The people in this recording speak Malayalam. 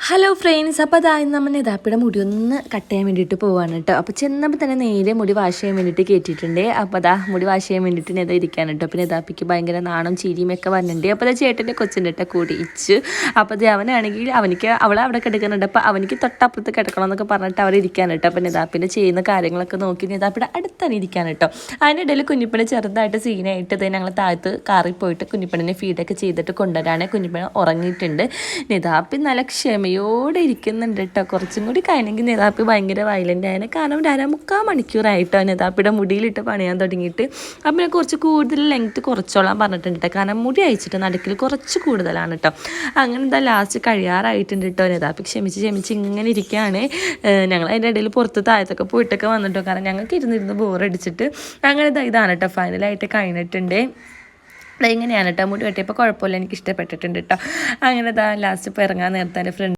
ഹലോ ഫ്രണ്ട്സ്, അപ്പോൾ അതായത് നമ്മൾ നിതാപ്പിയുടെ മുടി ഒന്ന് കട്ട് ചെയ്യാൻ വേണ്ടിയിട്ട് പോവാണ് കേട്ടോ. അപ്പോൾ ചെന്നപ്പോൾ തന്നെ നേരെ മുടി വാഷ് ചെയ്യാൻ വേണ്ടിയിട്ട് കയറ്റിയിട്ടുണ്ട്. അപ്പോൾ അതാ മുടി വാഷ് ചെയ്യാൻ വേണ്ടിയിട്ട് നിത ഇരിക്കാൻ കേട്ടോ. അപ്പോൾ നിതാപ്പിക്ക് ഭയങ്കര നാണം ചിരിയും ഒക്കെ വന്നിട്ടുണ്ട്. അപ്പോൾ അതാ ചേട്ടൻ്റെ കൊച്ചിൻ്റെ കേട്ടോ കൂടിയിച്ചു. അപ്പോൾ അത് അവനാണെങ്കിൽ അവളെ അവിടെ കിടക്കുന്നുണ്ട്. അപ്പോൾ അവനിക്ക് തൊട്ടപ്പുറത്ത് കിടക്കണം എന്നൊക്കെ പറഞ്ഞിട്ട് അവർ ഇരിക്കാൻ കേട്ടോ. അപ്പോൾ നിതാപ്പിൻ്റെ ചെയ്യുന്ന കാര്യങ്ങളൊക്കെ നോക്കി നിതാപ്പിയുടെ അടുത്താണ് ഇരിക്കാൻ കേട്ടോ. അതിനിടയിൽ കുഞ്ഞിപ്പണി ചെറുതായിട്ട് സീനായിട്ട് ഇത് ഞങ്ങൾ താഴത്ത് കാറിൽ പോയിട്ട് കുഞ്ഞിപ്പണിനെ ഫീഡൊക്കെ ചെയ്തിട്ട് കൊണ്ടുവരാണ്. കുഞ്ഞിപ്പണി ഉറങ്ങിയിട്ടുണ്ട്. നിതാപ്പി നല്ല ക്ഷമയോടെ ഇരിക്കുന്നുണ്ട് കേട്ടോ. കുറച്ചും കൂടി കഴിഞ്ഞെങ്കിൽ നിതാപ്പി ഭയങ്കര വയലൻ്റ് ആയിരുന്നു. കാരണം 1.25 മണിക്കൂറായിട്ടോ നിതാപ്പിയുടെ മുടിയിലിട്ട് പണിയാൻ തുടങ്ങിയിട്ട്. അപ്പം ഞാൻ കുറച്ച് കൂടുതൽ ലെങ്ത്ത് കുറച്ചോളാൻ പറഞ്ഞിട്ടുണ്ട് കേട്ടോ. കാരണം മുടി അയച്ചിട്ട് നടുക്കിൽ കുറച്ച് കൂടുതലാണ് കേട്ടോ. അങ്ങനെ എന്താ ലാസ്റ്റ് കഴിയാറായിട്ടുണ്ട് കേട്ടോ. നിതാപ്പി ക്ഷമിച്ച് ഇങ്ങനെ ഇരിക്കുകയാണ്. ഞങ്ങൾ അതിൻ്റെ ഇടയിൽ പുറത്ത് താഴത്തൊക്കെ പോയിട്ടൊക്കെ വന്നിട്ടോ. കാരണം ഞങ്ങൾക്ക് ഇരുന്നിരുന്ന് ബോറടിച്ചിട്ട് അങ്ങനെ ഇതാണ് കേട്ടോ. ഫൈനലായിട്ട് കഴിഞ്ഞിട്ടുണ്ട്. ഇങ്ങനെയാണ് കേട്ടോ. മുടി വെട്ടിയപ്പോൾ കുഴപ്പമില്ല, എനിക്ക് ഇഷ്ടപ്പെട്ടിട്ടുണ്ട് കേട്ടോ. അങ്ങനെ ലാസ്റ്റ് ഇപ്പോൾ ഇറങ്ങാൻ നേരത്തെ എൻ്റെ ഫ്രണ്ട്